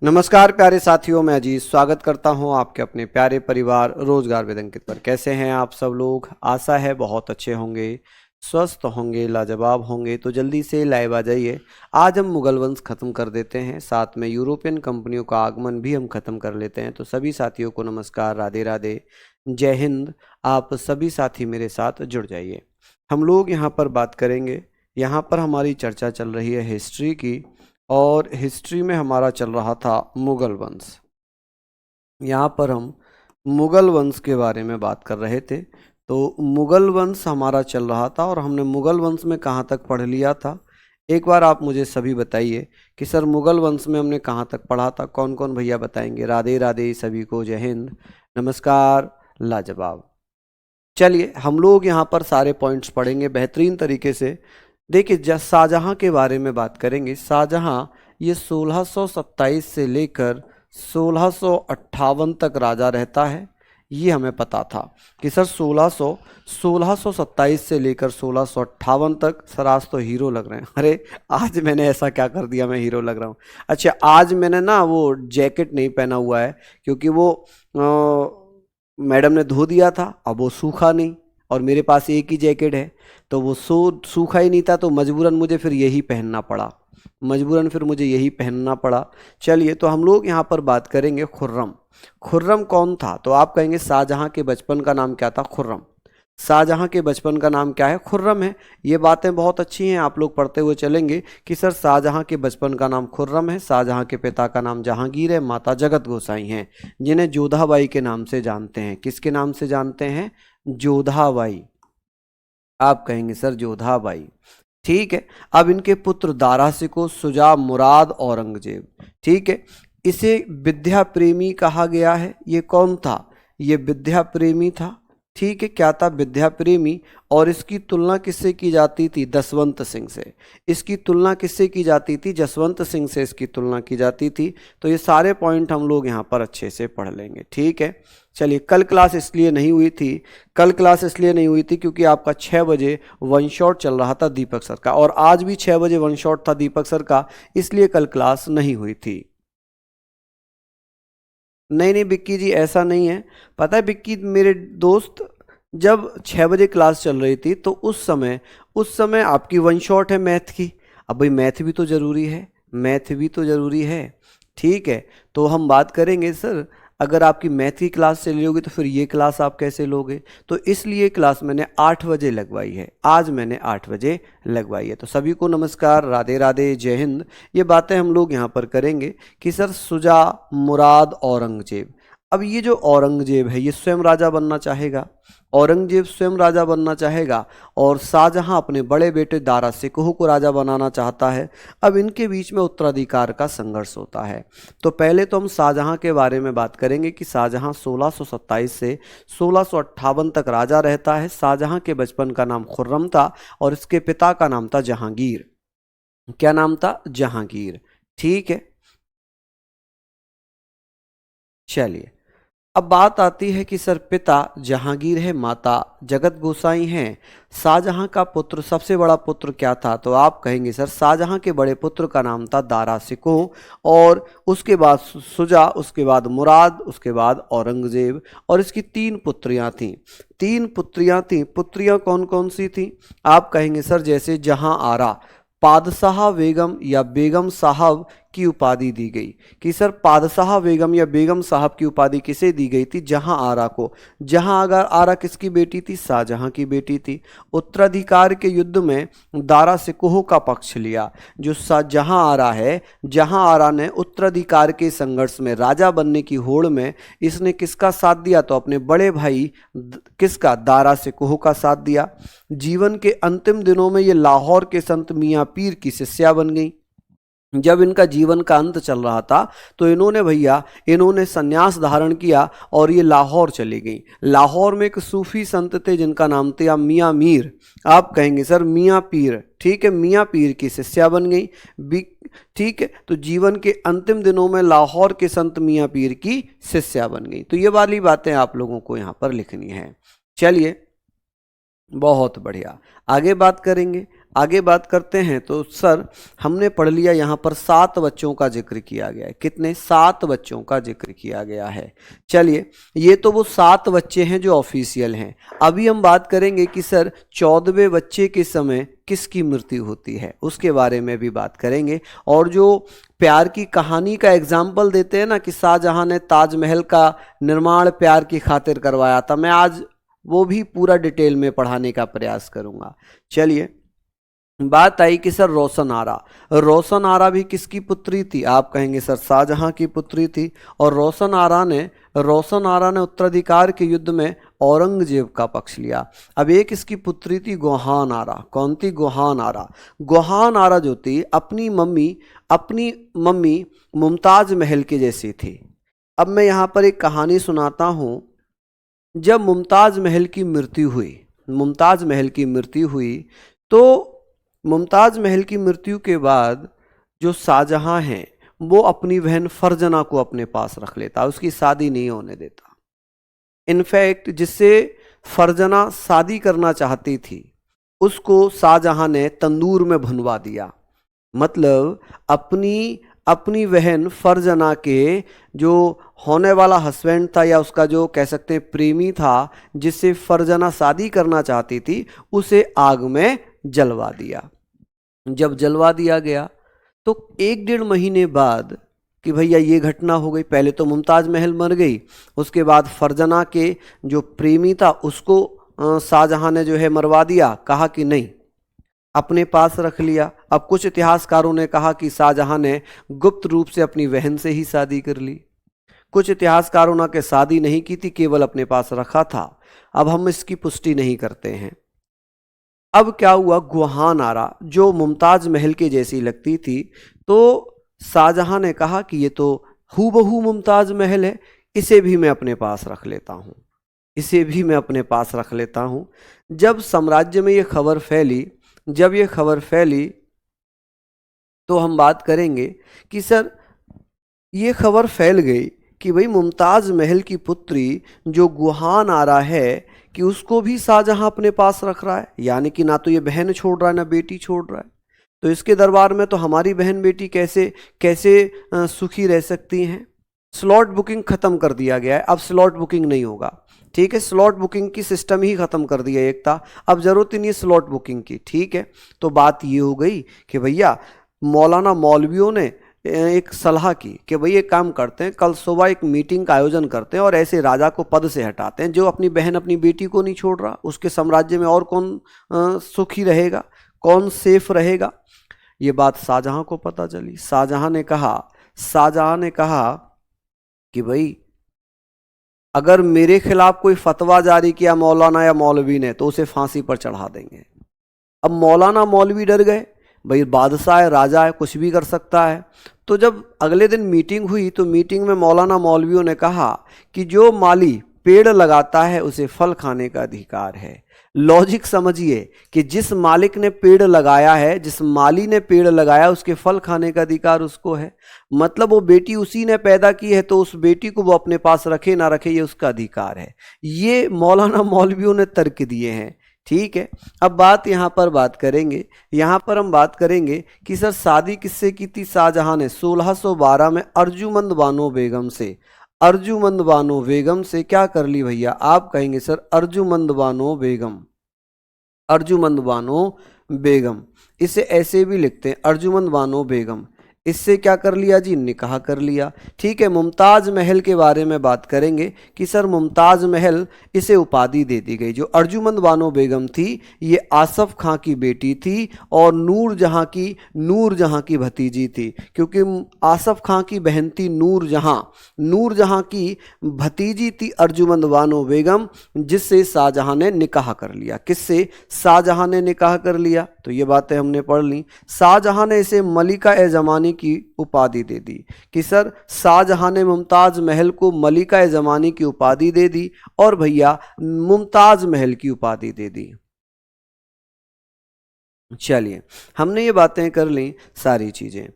नमस्कार प्यारे साथियों, मैं अजीज स्वागत करता हूं आपके अपने प्यारे परिवार रोजगार विद अंकित पर। कैसे हैं आप सब लोग? आशा है बहुत अच्छे होंगे, स्वस्थ होंगे, लाजवाब होंगे। तो जल्दी से लाइव आ जाइए। आज हम मुगल वंश खत्म कर देते हैं, साथ में यूरोपियन कंपनियों का आगमन भी हम खत्म कर लेते हैं। तो सभी साथियों को नमस्कार, राधे राधे, जय हिंद। आप सभी साथी मेरे साथ जुड़ जाइए। हम लोग यहाँ पर बात करेंगे, यहाँ पर हमारी चर्चा चल रही है हिस्ट्री की, और हिस्ट्री में हमारा चल रहा था मुगल वंश। यहाँ पर हम मुगल वंश के बारे में बात कर रहे थे। तो मुगल वंश हमारा चल रहा था और हमने मुगल वंश में कहाँ तक पढ़ लिया था, एक बार आप मुझे सभी बताइए कि सर मुगल वंश में हमने कहाँ तक पढ़ा था। कौन कौन भैया बताएंगे? राधे राधे सभी को, जय हिंद, नमस्कार, लाजवाब। चलिए हम लोग यहाँ पर सारे पॉइंट्स पढ़ेंगे बेहतरीन तरीके से। देखिए, शाहजहां के बारे में बात करेंगे। शाहजहां ये 1627 से लेकर 1658 तक राजा रहता है। ये हमें पता था कि सर 1627 से लेकर 1658 तक। सर आज तो हीरो लग रहे हैं। अरे आज मैंने ऐसा क्या कर दिया मैं हीरो लग रहा हूँ? अच्छा, आज मैंने ना वो जैकेट नहीं पहना हुआ है क्योंकि वो मैडम ने धो दिया था, अब वो सूखा नहीं और मेरे पास एक ही जैकेट है, तो वो सूखा ही नहीं था, तो मजबूरन मुझे फिर यही पहनना पड़ा। चलिए, तो हम लोग यहाँ पर बात करेंगे खुर्रम। खुर्रम कौन था? तो आप कहेंगे शाहजहां के बचपन का नाम क्या था? खुर्रम। शाहजहां के बचपन का नाम क्या है? खुर्रम है। ये बातें बहुत अच्छी हैं, आप लोग पढ़ते हुए चलेंगे कि सर शाहजहां के बचपन का नाम खुर्रम है। शाहजहां के पिता का नाम जहांगीर है, माता जगत गोसाई हैं, जिन्हें जोधाबाई के नाम से जानते हैं। किसके नाम से जानते हैं? जोधाबाई। आप कहेंगे सर जोधाबाई, ठीक है। अब इनके पुत्र दारा सिको, शुजा, मुराद, औरंगजेब, ठीक है। इसे विद्या प्रेमी कहा गया है। ये कौन था? ये विद्या प्रेमी था, ठीक है। क्या था? विद्या प्रेमी। और इसकी तुलना किससे की जाती थी? जसवंत सिंह से। इसकी तुलना किससे की जाती थी? जसवंत सिंह से इसकी तुलना की जाती थी। तो ये सारे पॉइंट हम लोग यहाँ पर अच्छे से पढ़ लेंगे, ठीक है। चलिए, कल क्लास इसलिए नहीं हुई थी क्योंकि आपका 6 बजे वन शॉट चल रहा था दीपक सर का, और आज भी 6 बजे वन शॉट था दीपक सर का, इसलिए कल क्लास नहीं हुई थी। नहीं नहीं बिक्की जी, ऐसा नहीं है। पता है बिक्की मेरे दोस्त, जब 6 बजे क्लास चल रही थी तो उस समय आपकी वन शॉट है मैथ की। अब भाई मैथ भी तो ज़रूरी है, ठीक है। तो हम बात करेंगे सर, अगर आपकी मैथ की क्लास चली होगी तो फिर ये क्लास आप कैसे लोगे? तो इसलिए क्लास मैंने 8 बजे लगवाई है। आज मैंने 8 बजे लगवाई है। तो सभी को नमस्कार, राधे राधे, जय हिंद। ये बातें हम लोग यहाँ पर करेंगे कि सर शुजा, मुराद, औरंगजेब। अब ये जो औरंगजेब है ये स्वयं राजा बनना चाहेगा। औरंगजेब स्वयं राजा बनना चाहेगा और शाहजहां अपने बड़े बेटे दारा सिकोह को राजा बनाना चाहता है। अब इनके बीच में उत्तराधिकार का संघर्ष होता है। तो पहले तो हम शाहजहां के बारे में बात करेंगे कि शाहजहां 1627 से 1658 तक राजा रहता है। शाहजहां के बचपन का नाम खुर्रम था और इसके पिता का नाम था जहांगीर। क्या नाम था? जहांगीर, ठीक है। चलिए, अब बात आती है कि सर पिता जहांगीर है, माता जगत गोसाई हैं। शाहजहां का पुत्र, सबसे बड़ा पुत्र क्या था? तो आप कहेंगे सर शाहजहां के बड़े पुत्र का नाम था दारा सिकोह, और उसके बाद शुजा, उसके बाद मुराद, उसके बाद औरंगजेब, और इसकी 3 पुत्रियां थीं। 3 पुत्रियां थीं। पुत्रियां कौन कौन सी थीं? आप कहेंगे सर जैसे जहां आरा, पादशाह बेगम या बेगम साहब की उपाधि दी गई कि सर पादशाह बेगम या बेगम साहब की उपाधि किसे दी गई थी? जहां आरा को। जहां अगर आरा किसकी बेटी थी? शाहजहां की बेटी थी। उत्तराधिकार के युद्ध में दारा सिकोह का पक्ष लिया। जो जहां आरा है, जहां आरा ने उत्तराधिकार के संघर्ष में, राजा बनने की होड़ में, इसने किसका साथ दिया? तो अपने बड़े भाई किसका? दारा सिकोह का साथ दिया। जीवन के अंतिम दिनों में ये लाहौर के संत मियां पीर की शिष्या बन गई। जब इनका जीवन का अंत चल रहा था तो इन्होंने संन्यास धारण किया और ये लाहौर चली गई। लाहौर में एक सूफी संत थे जिनका नाम था मियां मीर। आप कहेंगे सर मियां पीर, ठीक है, मियां पीर की शिष्या बन गई, ठीक है। तो जीवन के अंतिम दिनों में लाहौर के संत मियां पीर की शिष्या बन गई। तो ये वाली बातें आप लोगों को यहाँ पर लिखनी है। चलिए, बहुत बढ़िया, आगे बात करेंगे। आगे बात करते हैं तो सर हमने पढ़ लिया यहाँ पर 7 बच्चों का जिक्र किया गया है। कितने? 7 बच्चों का जिक्र किया गया है। चलिए, ये तो वो 7 बच्चे हैं जो ऑफिशियल हैं। अभी हम बात करेंगे कि सर 14वें बच्चे के समय किसकी मृत्यु होती है, उसके बारे में भी बात करेंगे। और जो प्यार की कहानी का एग्जाम्पल देते हैं ना कि शाहजहां ने ताजमहल का निर्माण प्यार की खातिर करवाया था, मैं आज वो भी पूरा डिटेल में पढ़ाने का प्रयास करूंगा। चलिए, बात आई कि सर रोशन आरा, रोशन आरा भी किसकी पुत्री थी? आप कहेंगे सर शाहजहां की पुत्री थी। और रोशन आरा ने उत्तराधिकार के युद्ध में औरंगजेब का पक्ष लिया। अब एक इसकी पुत्री थी गोहान आरा। कौन थी? गोहान आरा। गोहान आरा जो थी अपनी मम्मी मुमताज महल के जैसी थी। अब मैं यहाँ पर एक कहानी सुनाता हूँ। जब मुमताज महल की मृत्यु हुई तो मुमताज महल की मृत्यु के बाद जो शाहजहां हैं वो अपनी बहन फरजना को अपने पास रख लेता, उसकी शादी नहीं होने देता। इनफैक्ट जिससे फरजना शादी करना चाहती थी उसको शाहजहां ने तंदूर में भुनवा दिया। मतलब अपनी बहन फरजना के जो होने वाला हस्बैंड था या उसका जो कह सकते हैं प्रेमी था जिससे फरजना शादी करना चाहती थी, उसे आग में जलवा दिया। जब जलवा दिया गया तो 1-1.5 महीने बाद कि भैया ये घटना हो गई। पहले तो मुमताज महल मर गई, उसके बाद फरजना के जो प्रेमी था उसको शाहजहां ने जो है मरवा दिया। कहा कि नहीं, अपने पास रख लिया। अब कुछ इतिहासकारों ने कहा कि शाहजहां ने गुप्त रूप से अपनी बहन से ही शादी कर ली। कुछ इतिहासकारों ने कि शादी नहीं की थी, केवल अपने पास रखा था। अब हम इसकी पुष्टि नहीं करते हैं। अब क्या हुआ, गोहान आरा जो मुमताज महल के जैसी लगती थी, तो शाहजहां ने कहा कि ये तो हूबहू मुमताज महल है, इसे भी मैं अपने पास रख लेता हूं। जब साम्राज्य में ये खबर फैली तो हम बात करेंगे कि सर ये खबर फैल गई कि भाई मुमताज महल की पुत्री जो गोहान आरा है कि उसको भी शाहजहां अपने पास रख रहा है। यानी कि ना तो ये बहन छोड़ रहा है ना बेटी छोड़ रहा है। तो इसके दरबार में तो हमारी बहन बेटी कैसे सुखी रह सकती हैं। स्लॉट बुकिंग खत्म कर दिया गया है, अब स्लॉट बुकिंग नहीं होगा। ठीक है, स्लॉट बुकिंग की सिस्टम ही खत्म कर दिया एक था, अब जरूरत ही नहीं स्लॉट बुकिंग की। ठीक है, तो बात ये हो गई कि भैया मौलाना मौलवियों ने एक सलाह की कि भाई एक काम करते हैं, कल सुबह एक मीटिंग का आयोजन करते हैं और ऐसे राजा को पद से हटाते हैं। जो अपनी बहन अपनी बेटी को नहीं छोड़ रहा, उसके साम्राज्य में और कौन सुखी रहेगा, कौन सेफ रहेगा। ये बात शाहजहां को पता चली। शाहजहां ने कहा कि भाई अगर मेरे खिलाफ कोई फतवा जारी किया मौलाना या मौलवी ने तो उसे फांसी पर चढ़ा देंगे। अब मौलाना मौलवी डर गए, भाई बादशाह है, राजा है, कुछ भी कर सकता है। तो जब अगले दिन मीटिंग हुई तो मीटिंग में मौलाना मौलवियों ने कहा कि जो माली पेड़ लगाता है उसे फल खाने का अधिकार है। लॉजिक समझिए कि जिस मालिक ने पेड़ लगाया है, जिस माली ने पेड़ लगाया, उसके फल खाने का अधिकार उसको है। मतलब वो बेटी उसी ने पैदा की है तो उस बेटी को वो अपने पास रखे ना रखे ये उसका अधिकार है। ये मौलाना मौलवियों ने तर्क दिए हैं। ठीक है, अब यहाँ पर हम बात करेंगे कि सर शादी किससे की थी शाहजहां ने? 1612 में अर्जुमंद बानो बेगम से क्या कर ली भैया? आप कहेंगे सर अर्जुमंद बानो बेगम, इसे ऐसे भी लिखते हैं अर्जुमंद बानो बेगम। इससे क्या कर लिया जी? निकाह कर लिया। ठीक है, मुमताज महल के बारे में बात करेंगे कि सर मुमताज महल इसे उपाधि दे दी गई। जो अर्जुमंद बानो बेगम थी ये आसफ खां की बेटी थी और नूरजहां की भतीजी थी, क्योंकि आसफ खां की बहन थी नूरजहां की भतीजी थी अर्जुमंद बानो बेगम, जिससे शाहजहां ने निकाह कर लिया। किससे? शाहजहां ने निकाह कर लिया। तो ये बातें हमने पढ़ ली। शाहजहां ने इसे मलिका ए जमानी की उपाधि दे दी कि सर शाहजहां ने मुमताज महल को मलिका ए जमानी की उपाधि दे दी और भैया मुमताज महल की उपाधि दे दी। चलिए, हमने ये बातें कर ली सारी चीजें।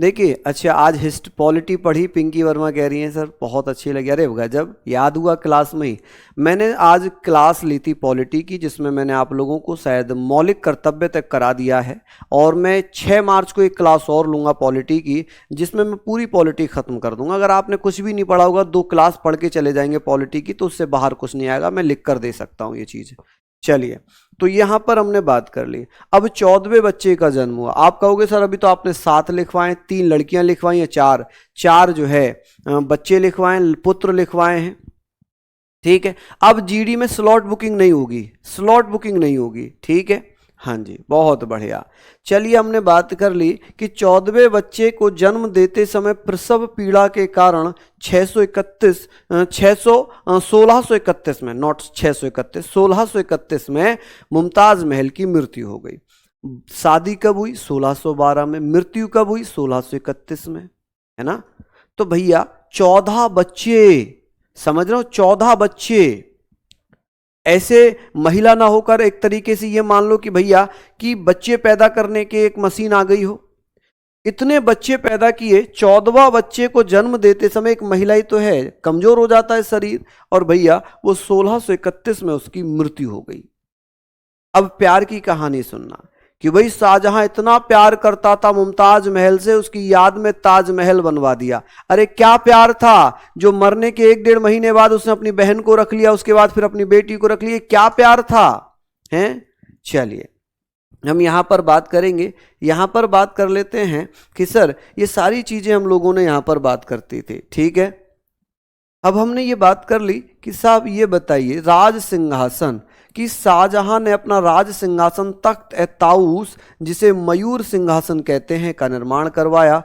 देखिए अच्छा, आज पॉलिटी पढ़ी, पिंकी वर्मा कह रही हैं सर बहुत अच्छी लगी। अरे गजब, याद हुआ क्लास में ही। मैंने आज क्लास ली थी पॉलिटी की, जिसमें मैंने आप लोगों को शायद मौलिक कर्तव्य तक करा दिया है, और मैं 6 मार्च को एक क्लास और लूँगा पॉलिटी की, जिसमें मैं पूरी पॉलिटी ख़त्म कर दूंगा। अगर आपने कुछ भी नहीं पढ़ा होगा, 2 क्लास पढ़ के चले जाएंगे पॉलिटी की, तो उससे बाहर कुछ नहीं आएगा, मैं लिख कर दे सकता हूँ ये चीज़। चलिए, तो यहां पर हमने बात कर ली। अब 14वें बच्चे का जन्म हुआ। आप कहोगे सर अभी तो आपने 7 लिखवाए, 3 लड़कियां लिखवाई हैं, 4 जो है बच्चे लिखवाए, पुत्र लिखवाए हैं, ठीक है। अब जीडी में स्लॉट बुकिंग नहीं होगी, स्लॉट बुकिंग नहीं होगी, ठीक है। हाँ जी, बहुत बढ़िया। चलिए, हमने बात कर ली कि 14वें बच्चे को जन्म देते समय प्रसव पीड़ा के कारण 1631 में, नॉट 631, 1631 में मुमताज महल की मृत्यु हो गई। शादी कब हुई? 1612 में। मृत्यु कब हुई? 1631 में, है ना। तो भैया 14 बच्चे, समझ रहे हो, 14 बच्चे। ऐसे महिला ना होकर एक तरीके से ये मान लो कि भैया कि बच्चे पैदा करने की एक मशीन आ गई हो, इतने बच्चे पैदा किए। 14वां बच्चे को जन्म देते समय एक महिला ही तो है, कमजोर हो जाता है शरीर, और भैया वो 1631 में उसकी मृत्यु हो गई। अब प्यार की कहानी सुनना कि भाई शाहजहां इतना प्यार करता था मुमताज महल से, उसकी याद में ताजमहल बनवा दिया। अरे क्या प्यार था, जो मरने के 1-1.5 महीने बाद उसने अपनी बहन को रख लिया, उसके बाद फिर अपनी बेटी को रख लिया। क्या प्यार था, हैं। चलिए, हम यहां पर बात करेंगे, यहां पर बात कर लेते हैं कि सर ये सारी चीजें हम लोगों ने यहां पर बात करती थी, ठीक है। अब हमने ये बात कर ली कि साहब ये बताइए, राज सिंहासन कि शाहजहां ने अपना राज सिंहासन तख्त ए ताऊस, जिसे मयूर सिंहासन कहते हैं, का निर्माण करवाया,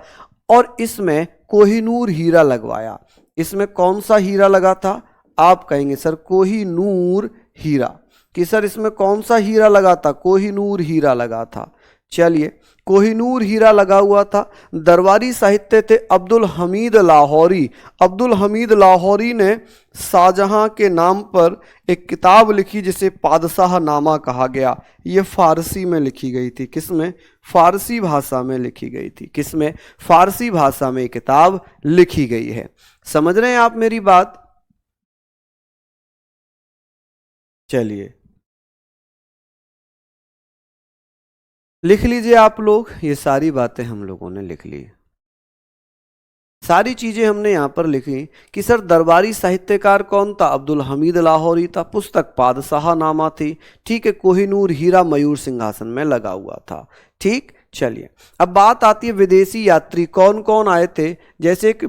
और इसमें कोहिनूर हीरा लगवाया। इसमें कौन सा हीरा लगा था? आप कहेंगे सर कोहिनूर हीरा। कि सर इसमें कौन सा हीरा लगा था? कोहिनूर हीरा लगा था। चलिए, कोहिनूर हीरा लगा हुआ था। दरबारी साहित्य थे अब्दुल हमीद लाहौरी। अब्दुल हमीद लाहौरी ने शाहजहां के नाम पर एक किताब लिखी जिसे पादशाह नामा कहा गया। ये फारसी में लिखी गई थी। किसमें? फारसी भाषा में लिखी गई थी। किसमें? फारसी भाषा में किताब लिखी गई है। समझ रहे हैं आप मेरी बात? चलिए, लिख लीजिए आप लोग, ये सारी बातें हम लोगों ने लिख ली, सारी चीजें हमने यहां पर लिखी कि सर दरबारी साहित्यकार कौन था? अब्दुल हमीद लाहौरी था। पुस्तक पादशाह नामा थी, ठीक है। कोहिनूर हीरा मयूर सिंहासन में लगा हुआ था, ठीक। चलिए, अब बात आती है विदेशी यात्री कौन कौन आए थे। जैसे कि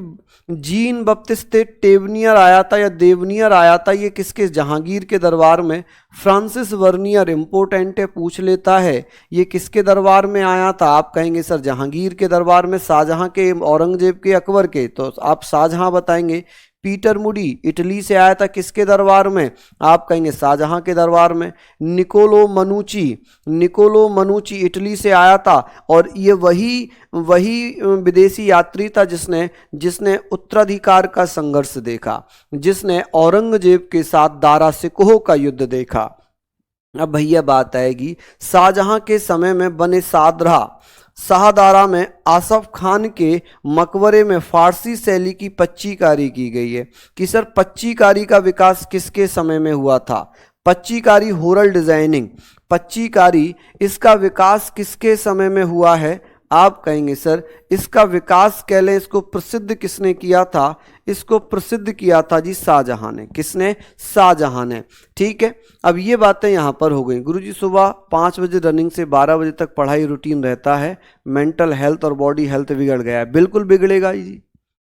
जीन बप्तिस्ते टेवनियर आया था या देवनियर आया था, ये किसके? जहांगीर के दरबार में। फ्रांसिस वर्नियर, इंपोर्टेंट है, पूछ लेता है, ये किसके दरबार में आया था? आप कहेंगे सर जहांगीर के दरबार में, शाहजहां के, औरंगजेब के, अकबर के, तो आप शाहजहां बताएंगे। पीटर मुडी इटली से आया था, किसके दरबार में? आप कहेंगे शाहजहां के दरबार में। निकोलो मनुची इटली से आया था, और ये वही विदेशी यात्री था जिसने उत्तराधिकार का संघर्ष देखा, जिसने औरंगजेब के साथ दारा सिकोह का युद्ध देखा। अब भैया बात आएगी शाहजहां के समय में बने शाहदारा में आसफ खान के मकबरे में फारसी शैली की पच्चीकारी की गई है। कि सर पच्चीकारी का विकास किसके समय में हुआ था? पच्चीकारी, होरल डिजाइनिंग, पच्चीकारी, इसका विकास किसके समय में हुआ है? आप कहेंगे सर इसका विकास कह लें, इसको प्रसिद्ध किसने किया था? इसको प्रसिद्ध किया था जी शाहजहां ने। किसने? शाहजहां ने, ठीक है। अब ये बातें यहाँ पर हो गई। गुरुजी सुबह 5 बजे रनिंग से 12 बजे तक पढ़ाई रूटीन रहता है। मेंटल हेल्थ और बॉडी हेल्थ बिगड़ गया है। बिल्कुल बिगड़ेगा जी,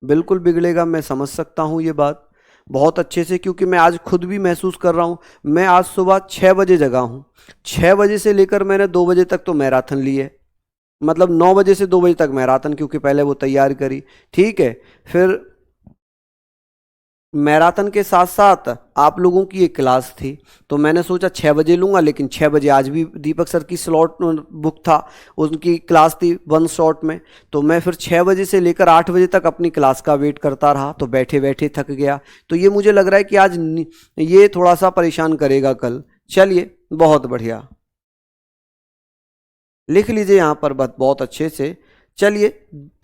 बिल्कुल बिगड़ेगा, मैं समझ सकता हूँ ये बात बहुत अच्छे से, क्योंकि मैं आज खुद भी महसूस कर रहा हूँ। मैं आज सुबह 6 बजे जगा हूँ, 6 बजे से लेकर मैंने 2 बजे तक तो मैराथन ली है, मतलब 9 बजे से 2 बजे तक मैराथन, क्योंकि पहले वो तैयार करी, ठीक है। फिर मैराथन के साथ साथ आप लोगों की एक क्लास थी, तो मैंने सोचा 6 बजे लूँगा, लेकिन 6 बजे आज भी दीपक सर की स्लॉट बुक था, उनकी क्लास थी 1 शॉट में, तो मैं फिर 6 बजे से लेकर 8 बजे तक अपनी क्लास का वेट करता रहा, तो बैठे बैठे थक गया। तो ये मुझे लग रहा है कि आज ये थोड़ा सा परेशान करेगा कल। चलिए, बहुत बढ़िया, लिख लीजिए यहाँ पर बात बहुत अच्छे से। चलिए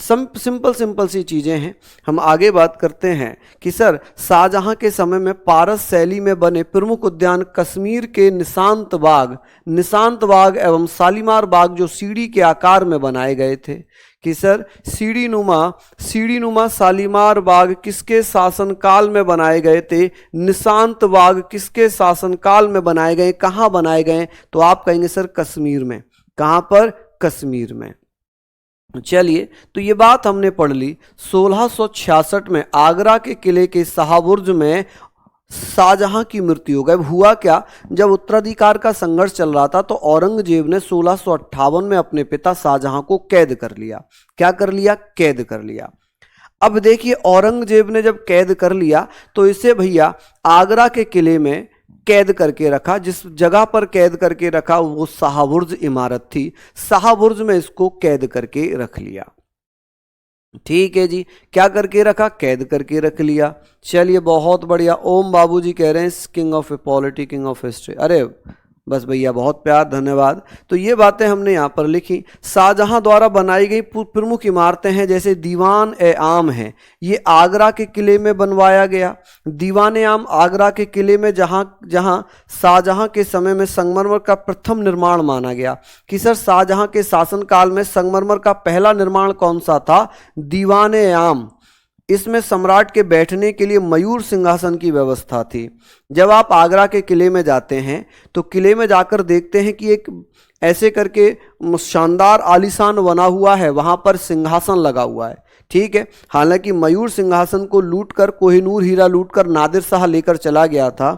सिंपल सिंपल सी चीजें हैं, हम आगे बात करते हैं कि सर शाहजहां के समय में पारस शैली में बने प्रमुख उद्यान कश्मीर के निशांत बाग एवं शालीमार बाग जो सीढ़ी के आकार में बनाए गए थे, कि सर सीढ़ी नुमा शालीमार बाग किसके शासनकाल में बनाए गए थे, निशांत बाग किसके शासनकाल में बनाए गए, कहाँ बनाए गए, तो आप कहेंगे सर कश्मीर में। कहाँ पर? कश्मीर में। चलिए, तो ये बात हमने पढ़ ली। 1666 में आगरा के किले के शाहबुर्ज में शाहजहां की मृत्यु हो गई। हुआ क्या, जब उत्तराधिकार का संघर्ष चल रहा था तो औरंगजेब ने 1658 में अपने पिता शाहजहां को कैद कर लिया। क्या कर लिया? कैद कर लिया। अब देखिए, औरंगजेब ने जब कैद कर लिया तो इसे भैया आगरा के किले में कैद करके रखा। जिस जगह पर कैद करके रखा वो शाहबुर्ज इमारत थी, शाहबुर्ज में इसको कैद करके रख लिया। ठीक है जी, क्या करके रखा? कैद करके रख लिया। चलिए, बहुत बढ़िया। ओम बाबूजी कह रहे हैं king of polity, king of history. अरे बस भैया, बहुत प्यार, धन्यवाद। तो ये बातें हमने यहाँ पर लिखी। शाहजहां द्वारा बनाई गई प्रमुख इमारतें हैं, जैसे दीवान ए आम है, ये आगरा के किले में बनवाया गया। दीवान ए आम आगरा के किले में जहाँ शाहजहां के समय में संगमरमर का प्रथम निर्माण माना गया। कि सर शाहजहां के शासनकाल में संगमरमर का पहला निर्माण कौन सा था? दीवान ए आम। इसमें सम्राट के बैठने के लिए मयूर सिंहासन की व्यवस्था थी। जब आप आगरा के किले में जाते हैं तो किले में जाकर देखते हैं कि एक ऐसे करके शानदार आलीशान बना हुआ है, वहां पर सिंहासन लगा हुआ है। ठीक है, हालांकि मयूर सिंहासन को लूटकर, कोहिनूर हीरा लूटकर नादिर शाह लेकर चला गया था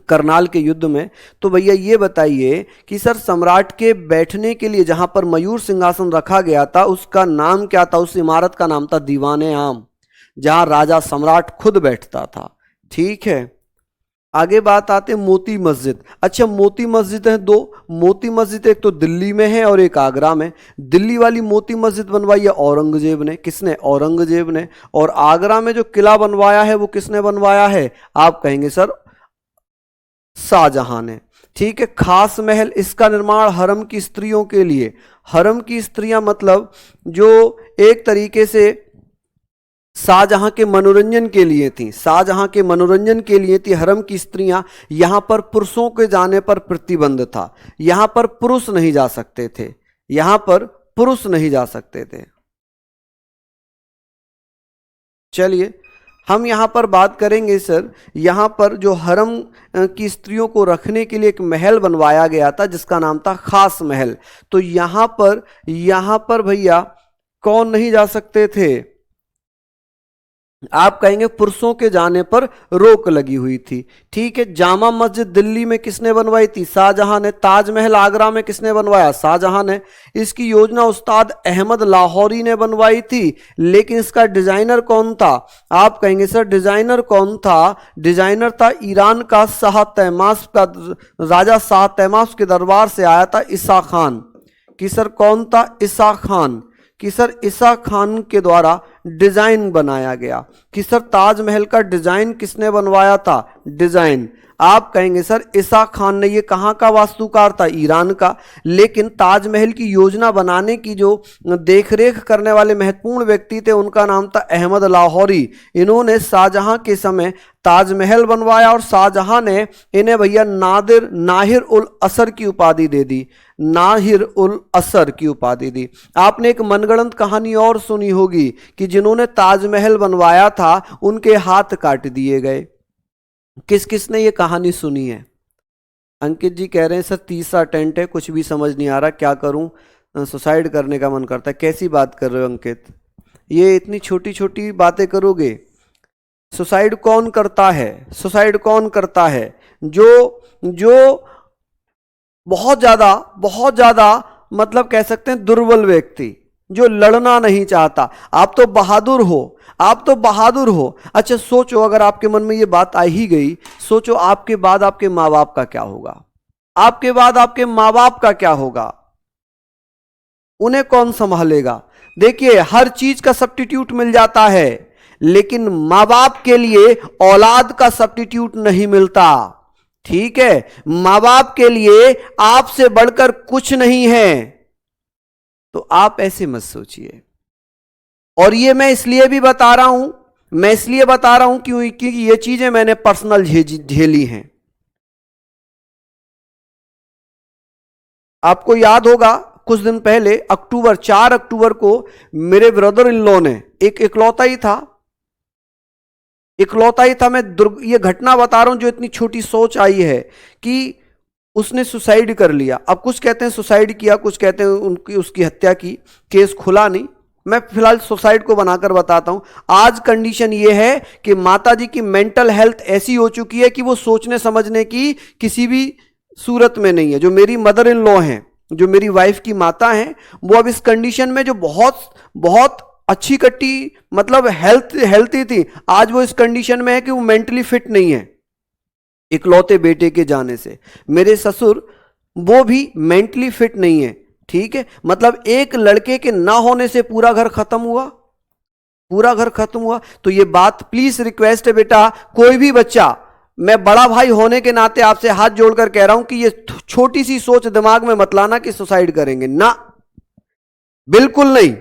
करनाल के युद्ध में। तो भैया ये बताइए कि सर सम्राट के बैठने के लिए जहां पर मयूर सिंहासन रखा गया था उसका नाम क्या था? उस इमारत का नाम था दीवाने आम, जहां राजा सम्राट खुद बैठता था। ठीक है, आगे बात आते मोती मस्जिद। अच्छा, मोती मस्जिद है दो। मोती मस्जिद एक तो दिल्ली में है और एक आगरा में। दिल्ली वाली मोती मस्जिद बनवाई है औरंगजेब ने। किसने? औरंगजेब ने। और आगरा में जो किला बनवाया है वो किसने बनवाया है? आप कहेंगे सर शाहजहां ने। ठीक है, खास महल, इसका निर्माण हरम की स्त्रियों के लिए। हरम की स्त्रियां मतलब जो एक तरीके से शाहजहां के मनोरंजन के लिए थी, शाहजहां के मनोरंजन के लिए थी हरम की स्त्रियां। यहां पर पुरुषों के जाने पर प्रतिबंध था, यहां पर पुरुष नहीं जा सकते थे, यहां पर पुरुष नहीं जा सकते थे। चलिए, हम यहां पर बात करेंगे सर, यहां पर जो हरम की स्त्रियों को रखने के लिए एक महल बनवाया गया था जिसका नाम था खास महल। तो यहां पर भैया कौन नहीं जा सकते थे? आप कहेंगे पुरुषों के जाने पर रोक लगी हुई थी। ठीक है, जामा मस्जिद दिल्ली में किसने बनवाई थी? शाहजहां ने। ताजमहल आगरा में किसने बनवाया? शाहजहां ने। इसकी योजना उस्ताद अहमद लाहौरी ने बनवाई थी, लेकिन इसका डिजाइनर कौन था? आप कहेंगे सर डिजाइनर कौन था? डिजाइनर था ईरान का शाह तैमास का, राजा शाह तैमास के दरबार से आया था ईसा खान। कि सर कौन था? ईसा खान। कि सर ईसा खान के द्वारा डिजाइन बनाया गया। कि सर ताजमहल का डिजाइन किसने बनवाया था? डिजाइन आप कहेंगे सर ईसा खान ने। ये कहाँ का वास्तुकार था? ईरान का। लेकिन ताजमहल की योजना बनाने की जो देखरेख करने वाले महत्वपूर्ण व्यक्ति थे उनका नाम था अहमद लाहौरी। इन्होंने शाहजहां के समय ताजमहल बनवाया और शाहजहां ने इन्हें भैया नाहिर उल असर की उपाधि दे दी। नाहिर उल असर की उपाधि दी। आपने एक मनगढ़ंत कहानी और सुनी होगी कि जिन्होंने ताजमहल बनवाया था उनके हाथ काट दिए गए। किस किस ने ये कहानी सुनी है? अंकित जी कह रहे हैं सर तीसरा टेंट है, कुछ भी समझ नहीं आ रहा, क्या करूं, सुसाइड करने का मन करता है। कैसी बात कर रहे हो अंकित, ये इतनी छोटी छोटी बातें करोगे? सुसाइड कौन करता है? सुसाइड कौन करता है? जो बहुत ज्यादा मतलब कह सकते हैं दुर्बल व्यक्ति, जो लड़ना नहीं चाहता। आप तो बहादुर हो, आप तो बहादुर हो। अच्छा सोचो, अगर आपके मन में ये बात आ ही गई, सोचो आपके बाद आपके माँ बाप का क्या होगा? आपके बाद आपके माँ बाप का क्या होगा? उन्हें कौन संभालेगा? देखिए, हर चीज का सब्स्टिट्यूट मिल जाता है, लेकिन माँ बाप के लिए औलाद का सब्स्टिट्यूट नहीं मिलता। ठीक है, माँ बाप के लिए आपसे बढ़कर कुछ नहीं है। तो आप ऐसे मत सोचिए। और ये मैं इसलिए भी बता रहा हूं, मैं इसलिए बता रहा हूं क्योंकि ये चीजें मैंने पर्सनल झेली हैं। आपको याद होगा कुछ दिन पहले अक्टूबर 4 अक्टूबर को मेरे ब्रदर इन लॉ ने, एक इकलौता ही था, मैं ये घटना बता रहा हूं जो इतनी छोटी सोच आई है कि उसने सुसाइड कर लिया। अब कुछ कहते हैं सुसाइड किया, कुछ कहते हैं उनकी उसकी हत्या की, केस खुला नहीं। मैं फिलहाल सुसाइड को बनाकर बताता हूं। आज कंडीशन ये है कि माता जी की मेंटल हेल्थ ऐसी हो चुकी है कि वो सोचने समझने की किसी भी सूरत में नहीं है। जो मेरी मदर इन लॉ हैं, जो मेरी वाइफ की माता हैं, वो अब इस कंडीशन में, जो बहुत बहुत अच्छी कट्टी मतलब हेल्थी थी, आज वो इस कंडीशन में है कि वो मेंटली फिट नहीं है इकलौते बेटे के जाने से। मेरे ससुर वो भी मेंटली फिट नहीं है। ठीक है, मतलब एक लड़के के ना होने से पूरा घर खत्म हुआ, पूरा घर खत्म हुआ। तो ये बात प्लीज रिक्वेस्ट है बेटा, कोई भी बच्चा, मैं बड़ा भाई होने के नाते आपसे हाथ जोड़कर कह रहा हूं कि ये छोटी सी सोच दिमाग में मत लाना कि सुसाइड करेंगे, ना, बिल्कुल नहीं,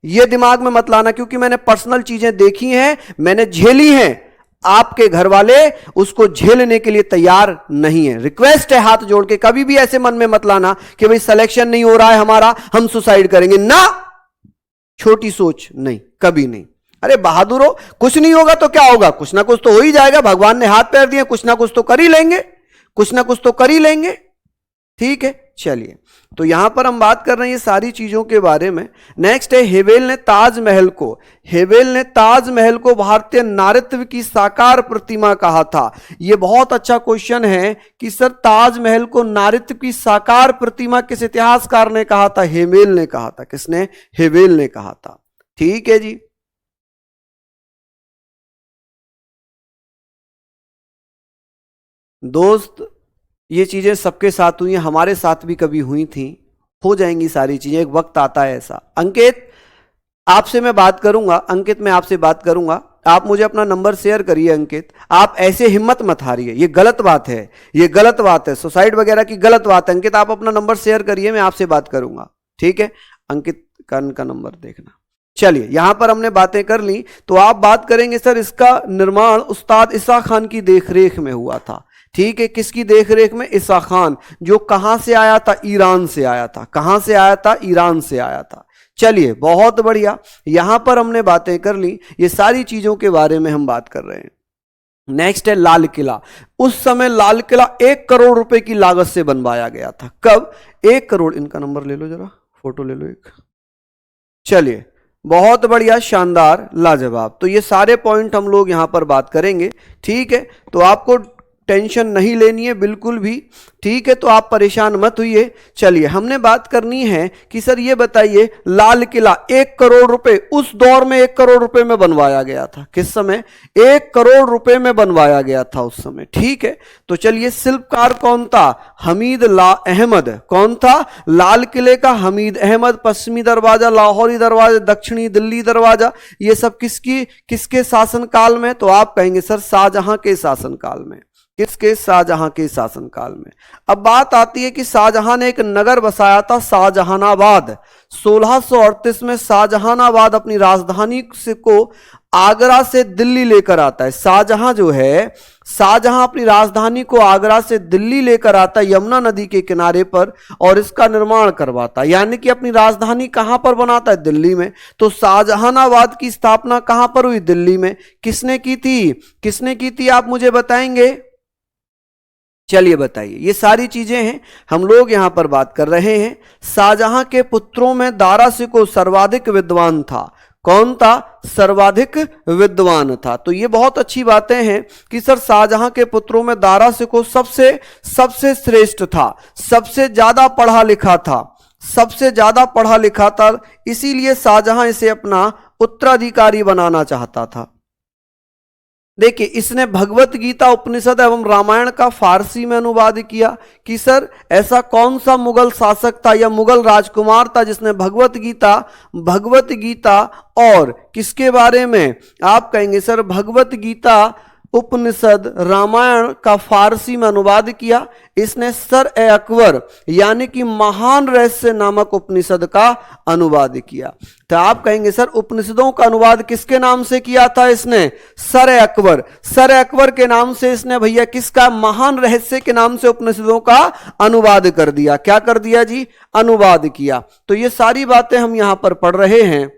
ये दिमाग में मत लाना, क्योंकि मैंने पर्सनल चीजें देखी हैं, मैंने झेली हैं। आपके घर वाले उसको झेलने के लिए तैयार नहीं है। रिक्वेस्ट है हाथ जोड़ के, कभी भी ऐसे मन में मत लाना कि भाई सिलेक्शन नहीं हो रहा है हमारा, हम सुसाइड करेंगे, ना, छोटी सोच नहीं, कभी नहीं। अरे बहादुरो, कुछ नहीं होगा तो क्या होगा, कुछ ना कुछ तो हो ही जाएगा, भगवान ने हाथ पैर दिए, कुछ ना कुछ तो कर ही लेंगे, कुछ ना कुछ तो कर ही लेंगे। ठीक है, चलिए, तो यहां पर हम बात कर रहे हैं ये सारी चीजों के बारे में। नेक्स्ट है, हेवेल ने ताजमहल को भारतीय नारित्व की साकार प्रतिमा कहा था। यह बहुत अच्छा क्वेश्चन है कि सर ताजमहल को नारित्व की साकार प्रतिमा किस इतिहासकार ने कहा था? हेवेल ने कहा था। किसने? हेवेल ने कहा था। ठीक है जी, दोस्त, ये चीजें सबके साथ हुई हैं, हमारे साथ भी कभी हुई थी, हो जाएंगी सारी चीजें, एक वक्त आता है ऐसा। अंकित, आपसे मैं बात करूंगा, अंकित मैं आपसे बात करूंगा, आप मुझे अपना नंबर शेयर करिए। अंकित, आप ऐसे हिम्मत मत हारिए, ये गलत बात है, ये गलत बात है, सुसाइड वगैरह की गलत बात है। अंकित, आप अपना नंबर शेयर करिए, मैं आपसे बात करूंगा। ठीक है, अंकित का नंबर देखना। चलिए, यहां पर हमने बातें कर ली, तो आप बात करेंगे सर इसका निर्माण उस्ताद ईसा खान की देखरेख में हुआ था। ठीक है, किसकी देखरेख में? ईसा खान, जो कहां से आया था? ईरान से आया था। कहां से आया था? ईरान से आया था। चलिए, बहुत बढ़िया, यहां पर हमने बातें कर ली, ये सारी चीजों के बारे में हम बात कर रहे हैं। नेक्स्ट है लाल किला। उस समय लाल किला 1 करोड़ रुपए की लागत से बनवाया गया था। कब? 1 करोड़। इनका नंबर ले लो, जरा फोटो ले लो एक। चलिए, बहुत बढ़िया, शानदार, लाजवाब। तो ये सारे पॉइंट हम लोग यहां पर बात करेंगे। ठीक है, तो आपको टेंशन नहीं लेनी है बिल्कुल भी। ठीक है, तो आप परेशान मत होइए। चलिए, हमने बात करनी है कि सर ये बताइए, लाल किला 1 करोड़ रुपए, उस दौर में 1 करोड़ रुपए में बनवाया गया था। किस समय? 1 करोड़ रुपए में बनवाया गया था उस समय। ठीक है, तो चलिए, शिल्पकार कौन था? हमीद अहमद। कौन था? लाल किले का हमीद अहमद। पश्चिमी दरवाजा, लाहौरी दरवाजा, दक्षिणी दिल्ली दरवाजा, ये सब किसके शासनकाल में? तो आप कहेंगे सर शाहजहां के शासनकाल में। किसके? शाहजहां के शासनकाल में। अब बात आती है कि शाहजहां ने एक नगर बसाया था, शाहजहानाबाद। 1638 में शाहजहानाबाद अपनी राजधानी को आगरा से दिल्ली लेकर आता है। शाहजहां जो है, शाहजहां अपनी राजधानी को आगरा से दिल्ली लेकर आता है, यमुना नदी के किनारे पर, और इसका निर्माण करवाता है। यानी कि अपनी राजधानी कहां पर बनाता है? दिल्ली में। तो शाहजहानाबाद की स्थापना कहां पर हुई? दिल्ली में। किसने की थी? किसने की थी, आप मुझे बताएंगे? चलिए बताइए, ये सारी चीजें हैं, हम लोग यहां पर बात कर रहे हैं। शाहजहां के पुत्रों में दारा शिकोह सर्वाधिक विद्वान था। कौन था? सर्वाधिक विद्वान था। तो ये बहुत अच्छी बातें हैं कि सर शाहजहां के पुत्रों में दारा शिकोह सबसे श्रेष्ठ था, सबसे ज्यादा पढ़ा लिखा था, सबसे ज्यादा पढ़ा लिखा था। इसीलिए शाहजहां इसे अपना उत्तराधिकारी बनाना चाहता था। देखिए, इसने भगवत गीता, उपनिषद एवं रामायण का फारसी में अनुवाद किया। कि सर ऐसा कौन सा मुगल शासक था या मुगल राजकुमार था जिसने भगवत गीता और किसके बारे में? आप कहेंगे सर भगवत गीता उपनिषद रामायण का फारसी में अनुवाद किया। इसने सर ए अकबर यानी कि महान रहस्य नामक उपनिषद का अनुवाद किया। तो आप कहेंगे सर उपनिषदों का अनुवाद किसके नाम से किया था इसने? सर ए अकबर। सर ए अकबर के नाम से इसने भैया किसका? महान रहस्य के नाम से उपनिषदों का अनुवाद कर दिया। क्या कर दिया जी? अनुवाद किया। तो ये सारी बातें हम यहां पर पढ़ रहे हैं।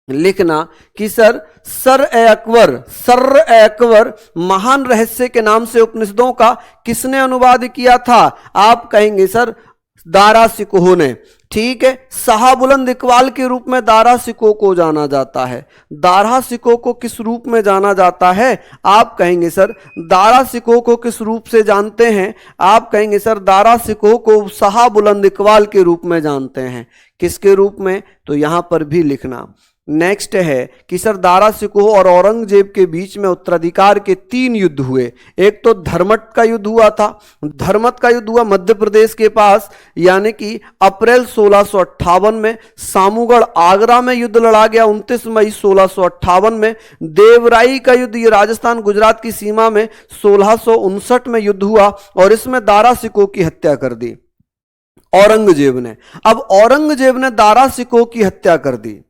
लिखना कि सर ए अकबर महान रहस्य के नाम से उपनिषदों का किसने अनुवाद किया था? आप कहेंगे सर दारा शिकोह ने। ठीक है, शाह बुलंद इकबाल के रूप में दारा शिकोह को जाना जाता है। दारा शिकोह को किस रूप में जाना जाता है? आप कहेंगे सर दारा शिकोह को किस रूप से जानते हैं? आप कहेंगे सर दारा शिकोह को शाह बुलंद इकबाल के रूप में जानते हैं। किसके रूप में? तो यहां पर भी लिखना। नेक्स्ट है कि सर दारा शिकोह और औरंगजेब के बीच में उत्तराधिकार के 3 युद्ध हुए। एक तो धर्मट का युद्ध हुआ था। धर्मट का युद्ध हुआ मध्य प्रदेश के पास, यानी कि अप्रैल 1658 में। सामूगढ़ आगरा में युद्ध लड़ा गया 29 मई 1658 में। देवराई का युद्ध ये राजस्थान गुजरात की सीमा में 1659 में युद्ध हुआ और इसमें दारा शिकोह की हत्या कर दी औरंगजेब ने। अब औरंगजेब ने दारा शिकोह की हत्या कर दी।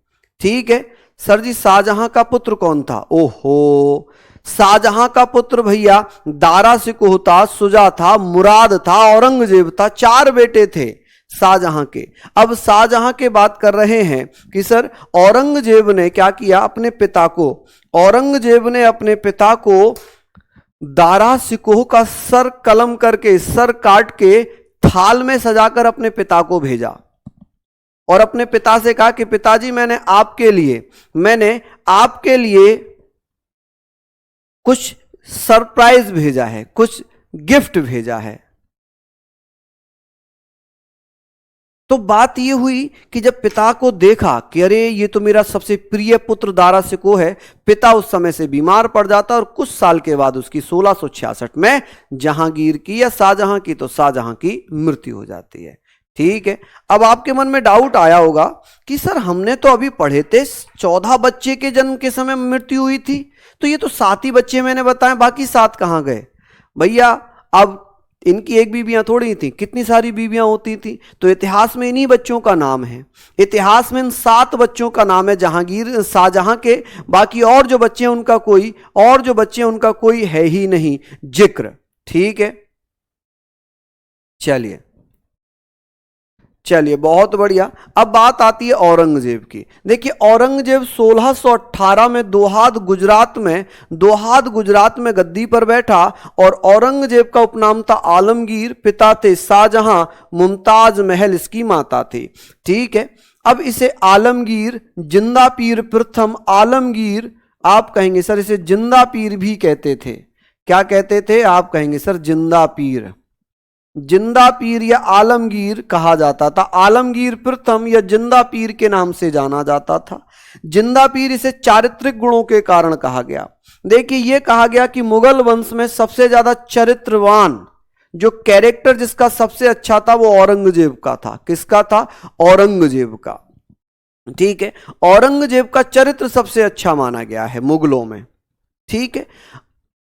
ठीक है सर जी, शाहजहां का पुत्र कौन था? ओहो, शाहजहां का पुत्र भैया दारा शिकोह था, शुजा था, मुराद था, औरंगजेब था। 4 बेटे थे शाहजहां के। अब शाहजहां के बात कर रहे हैं कि सर औरंगजेब ने क्या किया? अपने पिता को, औरंगजेब ने अपने पिता को दारा शिकोह का सर कलम करके, सर काट के थाल में सजाकर अपने पिता को भेजा और अपने पिता से कहा कि पिताजी मैंने आपके लिए कुछ सरप्राइज भेजा है, कुछ गिफ्ट भेजा है। तो बात यह हुई कि जब पिता को देखा कि अरे ये तो मेरा सबसे प्रिय पुत्र दारा शिकोह है, पिता उस समय से बीमार पड़ जाता और कुछ साल के बाद उसकी 1666 में जहांगीर की या शाहजहां की, तो शाहजहां की मृत्यु हो जाती है। ठीक है, अब आपके मन में डाउट आया होगा कि सर हमने तो अभी पढ़े थे 14 बच्चे के जन्म के समय मृत्यु हुई थी, तो ये तो 7 ही बच्चे मैंने बताए, बाकी 7 कहां गए? भैया अब इनकी एक बीबियां थोड़ी थी, कितनी सारी बीबियां होती थी। तो इतिहास में इन्हीं बच्चों का नाम है, इतिहास में इन 7 बच्चों का नाम है जहांगीर शाहजहां के। बाकी और जो बच्चे उनका कोई है ही नहीं जिक्र। ठीक है, चलिए बहुत बढ़िया। अब बात आती है औरंगजेब की। देखिए औरंगजेब 1618 में दोहाद गुजरात में गद्दी पर बैठा और औरंगजेब का उपनाम था आलमगीर। पिता थे शाहजहां, मुमताज महल इसकी माता थी। ठीक है, अब इसे आलमगीर, जिंदा पीर प्रथम आलमगीर, आप कहेंगे सर इसे जिंदा पीर भी कहते थे। क्या कहते थे? आप कहेंगे सर जिंदा पीर या आलमगीर कहा जाता था। आलमगीर प्रथम या जिंदा पीर के नाम से जाना जाता था। जिंदा पीर इसे चारित्रिक गुणों के कारण कहा गया। देखिए यह कहा गया कि मुगल वंश में सबसे ज्यादा चरित्रवान, जो कैरेक्टर जिसका सबसे अच्छा था वो औरंगजेब का था। किसका था? औरंगजेब का। ठीक है, औरंगजेब का चरित्र सबसे अच्छा माना गया है मुगलों में। ठीक है,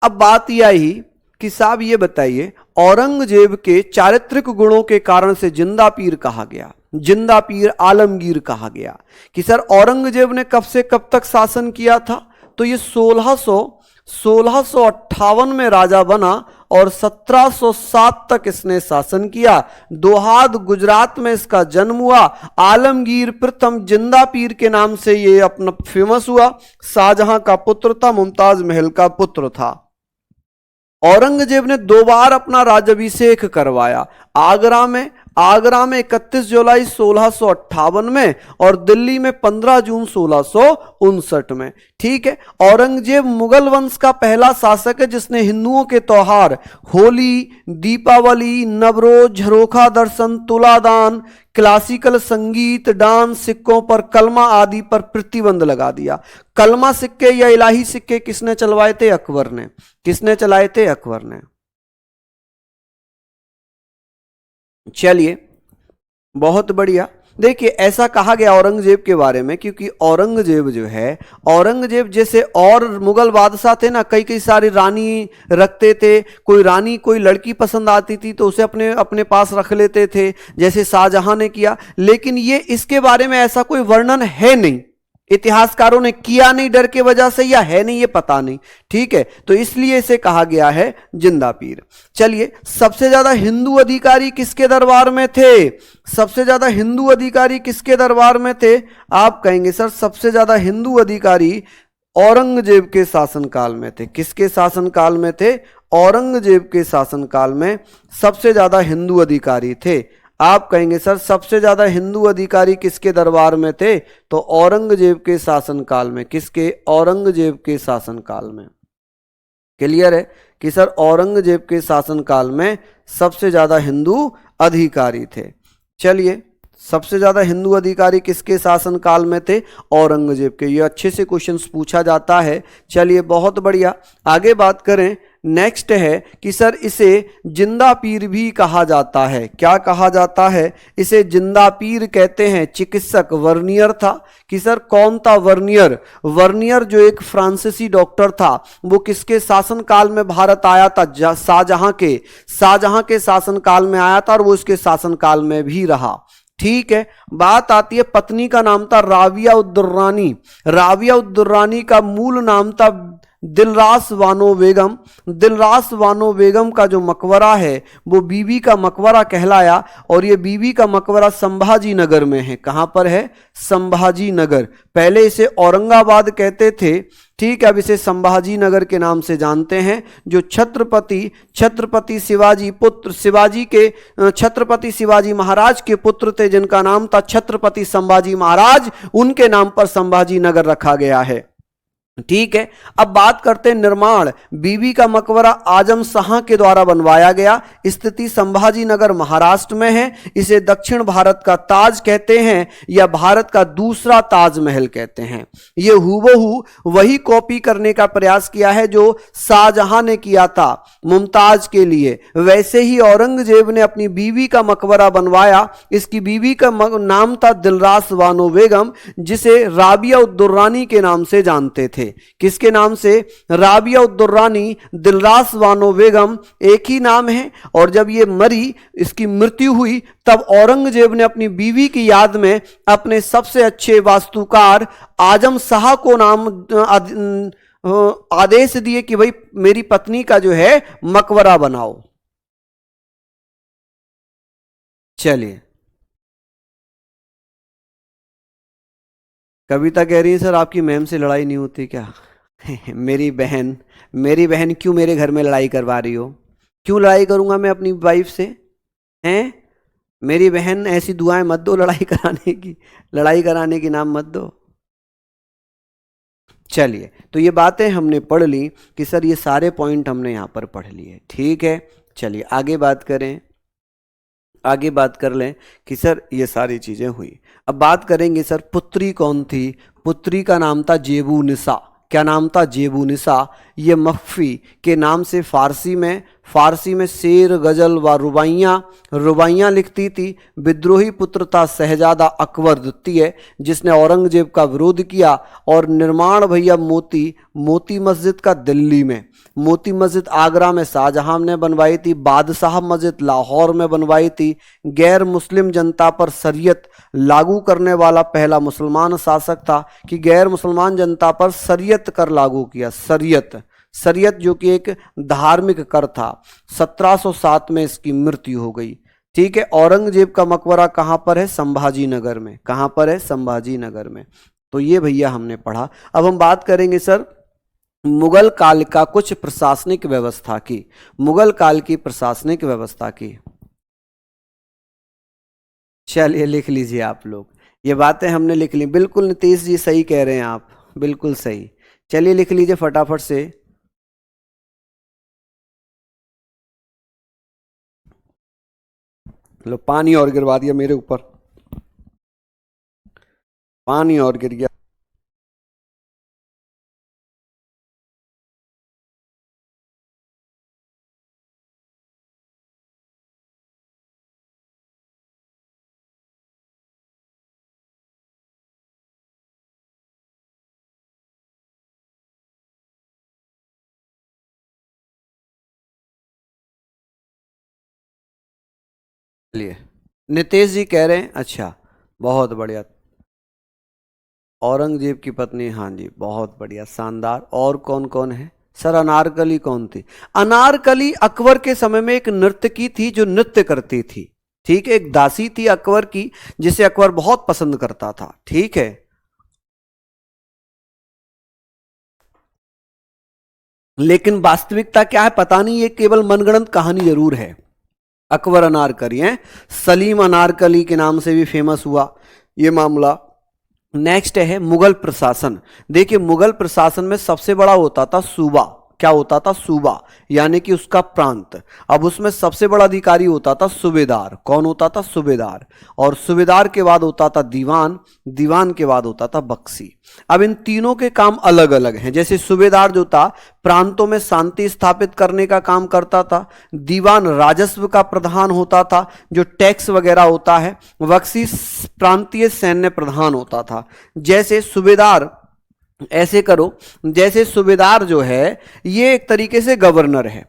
अब बात यह आई कि साहब ये बताइए औरंगजेब के चारित्रिक गुणों के कारण से जिंदा पीर कहा गया, जिंदा पीर आलमगीर कहा गया कि सर औरंगजेब ने कब से कब तक शासन किया था? तो ये 1658 में राजा बना और 1707 तक इसने शासन किया। दोहाद गुजरात में इसका जन्म हुआ। आलमगीर प्रथम जिंदा पीर के नाम से ये अपना फेमस हुआ। शाहजहां का पुत्र था, मुमताज महल का पुत्र था। औरंगजेब ने 2 बार अपना राज्याभिषेक करवाया, आगरा में 31 जुलाई 1658 में और दिल्ली में 15 जून 1659 में। ठीक है, औरंगजेब मुगल वंश का पहला शासक है जिसने हिंदुओं के त्योहार होली, दीपावली, नवरोज, झरोखा दर्शन, तुलादान, क्लासिकल संगीत, डांस, सिक्कों पर कलमा आदि पर प्रतिबंध लगा दिया। कलमा सिक्के या इलाही सिक्के किसने चलवाए थे? अकबर ने। किसने चलाए थे? अकबर ने। चलिए बहुत बढ़िया। देखिए ऐसा कहा गया औरंगजेब के बारे में क्योंकि औरंगजेब जो है, औरंगजेब जैसे और मुगल बादशाह थे ना, कई कई सारी रानी रखते थे, कोई रानी कोई लड़की पसंद आती थी तो उसे अपने अपने पास रख लेते थे, जैसे शाहजहां ने किया। लेकिन ये इसके बारे में ऐसा कोई वर्णन है नहीं, इतिहासकारों ने किया नहीं डर के वजह से, या है नहीं ये पता नहीं। ठीक है, तो इसलिए इसे कहा गया है जिंदा पीर। चलिए, सबसे ज्यादा हिंदू अधिकारी किसके दरबार में थे? सबसे ज्यादा हिंदू अधिकारी किसके दरबार में थे? आप कहेंगे सर सबसे ज्यादा हिंदू अधिकारी औरंगजेब के शासनकाल में थे। किसके शासनकाल में थे? औरंगजेब के शासनकाल में सबसे ज्यादा हिंदू अधिकारी थे। आप कहेंगे सर सबसे ज्यादा हिंदू अधिकारी किसके दरबार में थे? तो औरंगजेब के शासनकाल में। किसके? औरंगजेब के शासनकाल में। क्लियर है कि सर औरंगजेब के शासनकाल में सबसे ज्यादा हिंदू अधिकारी थे। चलिए, सबसे ज्यादा हिंदू अधिकारी किसके शासनकाल में थे? औरंगजेब के। ये अच्छे से क्वेश्चंस पूछा जाता है। चलिए, बहुत बढ़िया। आगे बात करें, नेक्स्ट है कि सर इसे जिंदा पीर भी कहा जाता है। क्या कहा जाता है? इसे जिंदा पीर कहते हैं। चिकित्सक वर्नियर था कि सर कौन था? वर्नियर। वर्नियर जो एक फ्रांसीसी डॉक्टर था, वो किसके शासनकाल में भारत आया था? शाहजहां के शासनकाल में आया था और वो इसके शासनकाल में भी रहा। ठीक है, बात आती है पत्नी का नाम था राबिया उद्दुर्रानी। राबिया उद्दुर्रानी का मूल नाम था दिलरास बानो बेगम। दिलरास बानो बेगम का जो मकबरा है वो बीबी का मकबरा कहलाया, और ये बीबी का मकबरा संभाजी नगर में है। कहां पर है? संभाजी नगर। पहले इसे औरंगाबाद कहते थे, ठीक है, अब इसे संभाजी नगर के नाम से जानते हैं। जो छत्रपति शिवाजी पुत्र, छत्रपति शिवाजी महाराज के पुत्र थे, जिनका नाम था छत्रपति संभाजी महाराज, उनके नाम पर संभाजी नगर रखा गया है। ठीक है, अब बात करते हैं निर्माण। बीबी का मकबरा आजम शाह के द्वारा बनवाया गया। स्थिति संभाजी नगर महाराष्ट्र में है। इसे दक्षिण भारत का ताज कहते हैं या भारत का दूसरा ताजमहल कहते हैं। ये हूबहू वही कॉपी करने का प्रयास किया है जो शाहजहां ने किया था मुमताज के लिए। वैसे ही औरंगजेब ने अपनी बीवी का मकबरा बनवाया। इसकी बीवी का नाम था दिलरास बानो बेगम, जिसे राबिया उद्दुर्रानी के नाम से जानते थे। किसके नाम से? राबिया उद्दुर्रानी, दिलरास बानो बेगम एक ही नाम है। और जब ये मरी, इसकी मृत्यु हुई, तब औरंगजेब ने अपनी बीवी की याद में अपने सबसे अच्छे वास्तुकार आजम शाह को आदेश दिए कि भाई मेरी पत्नी का जो है मकबरा बनाओ। चलिए, कविता कह रही है सर आपकी मैम से लड़ाई नहीं होती क्या? मेरी बहन क्यों मेरे घर में लड़ाई करवा रही हो? क्यों लड़ाई करूंगा मैं अपनी वाइफ से? हैं? मेरी बहन, ऐसी दुआएं मत दो लड़ाई कराने की नाम मत दो। चलिए, तो ये बातें हमने पढ़ ली कि सर ये सारे पॉइंट हमने यहां पर पढ़ लिए। ठीक है, चलिए आगे बात करें। आगे बात कर लें कि सर ये सारी चीजें हुई। अब बात करेंगे सर पुत्री कौन थी? पुत्री का नाम था जेबू निसा। क्या नाम था? जेबू निसा। ये मख्फी के नाम से फारसी में शेर, गजल व रुबाइयाँ लिखती थी। विद्रोही पुत्र था शहजादा अकबर द्वितीय, जिसने औरंगजेब का विरोध किया। और निर्माण भैया मोती मस्जिद का दिल्ली में, मोती मस्जिद आगरा में शाहजहां ने बनवाई थी। बादशाह मस्जिद लाहौर में बनवाई थी। गैर मुस्लिम जनता पर शरीयत लागू करने वाला पहला मुसलमान शासक था कि गैर मुसलमान जनता पर शरीयत कर लागू किया। शरीयत जो कि एक धार्मिक कर था। 1707 में इसकी मृत्यु हो गई। ठीक है, औरंगजेब का मकबरा कहां पर है? संभाजी नगर में। कहां पर है? संभाजी नगर में। तो ये भैया हमने पढ़ा। अब हम बात करेंगे सर मुगल काल का कुछ प्रशासनिक व्यवस्था की। मुगल काल की प्रशासनिक व्यवस्था की। चलिए लिख लीजिए आप लोग, ये बातें हमने लिख ली। बिल्कुल नीतीश जी सही कह रहे हैं आप, बिल्कुल सही। चलिए लिख लीजिए फटाफट से। लो, पानी और गिरवा दिया मेरे ऊपर, पानी और गिर गया। चलिए, नितेश जी कह रहे हैं अच्छा, बहुत बढ़िया। औरंगजेब की पत्नी, हाँ जी, बहुत बढ़िया, शानदार। और कौन कौन है सर? अनारकली कौन थी? अनारकली अकबर के समय में एक नर्तकी थी जो नृत्य करती थी। ठीक है, एक दासी थी अकबर की जिसे अकबर बहुत पसंद करता था। ठीक है, लेकिन वास्तविकता क्या है पता नहीं, ये केवल मनगढ़ंत कहानी जरूर है। अकबर अनारकली है, सलीम अनारकली के नाम से भी फेमस हुआ ये मामला। नेक्स्ट है मुगल प्रशासन। देखिए, मुगल प्रशासन में सबसे बड़ा होता था सूबा। क्या होता था? सूबा, यानी कि उसका प्रांत। अब उसमें सबसे बड़ा अधिकारी होता था सूबेदार। कौन होता था? सूबेदार। और सूबेदार के बाद होता था दीवान, दीवान के बाद होता था बख्शी। अब इन तीनों के काम अलग अलग हैं। जैसे सूबेदार जो था प्रांतों में शांति स्थापित करने का काम करता था, दीवान राजस्व का प्रधान होता था जो टैक्स वगैरह होता है, बख्शी प्रांतीय सैन्य प्रधान होता था। जैसे सूबेदार, ऐसे करो जैसे सूबेदार जो है ये एक तरीके से गवर्नर है।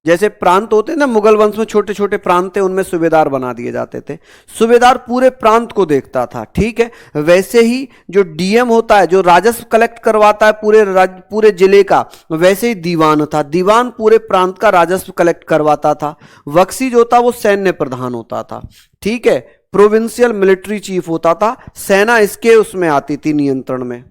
जैसे प्रांत होते हैं ना, मुगल वंश में छोटे छोटे प्रांत थे, उनमें सूबेदार बना दिए जाते थे। सूबेदार पूरे प्रांत को देखता था। ठीक है, वैसे ही जो डीएम होता है जो राजस्व कलेक्ट करवाता है पूरे जिले का, वैसे ही दीवान था। दीवान पूरे प्रांत का राजस्व कलेक्ट करवाता था। बख्शी जो था वो सैन्य प्रधान होता था। ठीक है, प्रोविंशियल मिलिट्री चीफ होता था, सेना इसके उसमें आती थी नियंत्रण में।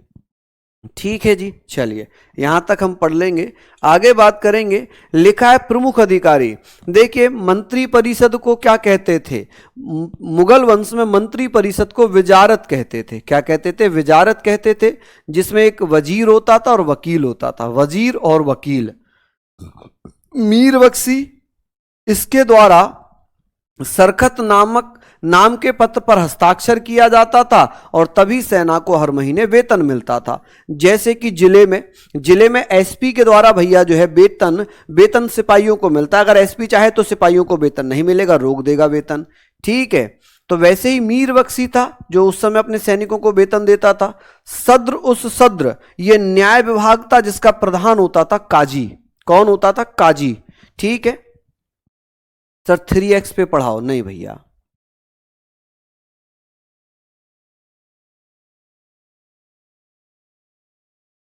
ठीक है जी, चलिए यहां तक हम पढ़ लेंगे। आगे बात करेंगे, लिखा है प्रमुख अधिकारी। देखिए, मंत्री परिषद को क्या कहते थे? मुगल वंश में मंत्री परिषद को विजारत कहते थे। क्या कहते थे? विजारत कहते थे, जिसमें एक वजीर होता था और वकील होता था। वजीर और वकील। मीर बख्शी, इसके द्वारा सरखत नामक नाम के पत्र पर हस्ताक्षर किया जाता था और तभी सेना को हर महीने वेतन मिलता था। जैसे कि जिले में एसपी के द्वारा भैया जो है वेतन सिपाहियों को मिलता है। अगर एसपी चाहे तो सिपाहियों को वेतन नहीं मिलेगा, रोक देगा वेतन। ठीक है, तो वैसे ही मीर बख्शी था जो उस समय अपने सैनिकों को वेतन देता था। सद्र, उस सद्र, ये न्याय विभाग था जिसका प्रधान होता था काजी। कौन होता था? काजी। ठीक है सर, 3x पे पढ़ाओ। नहीं भैया,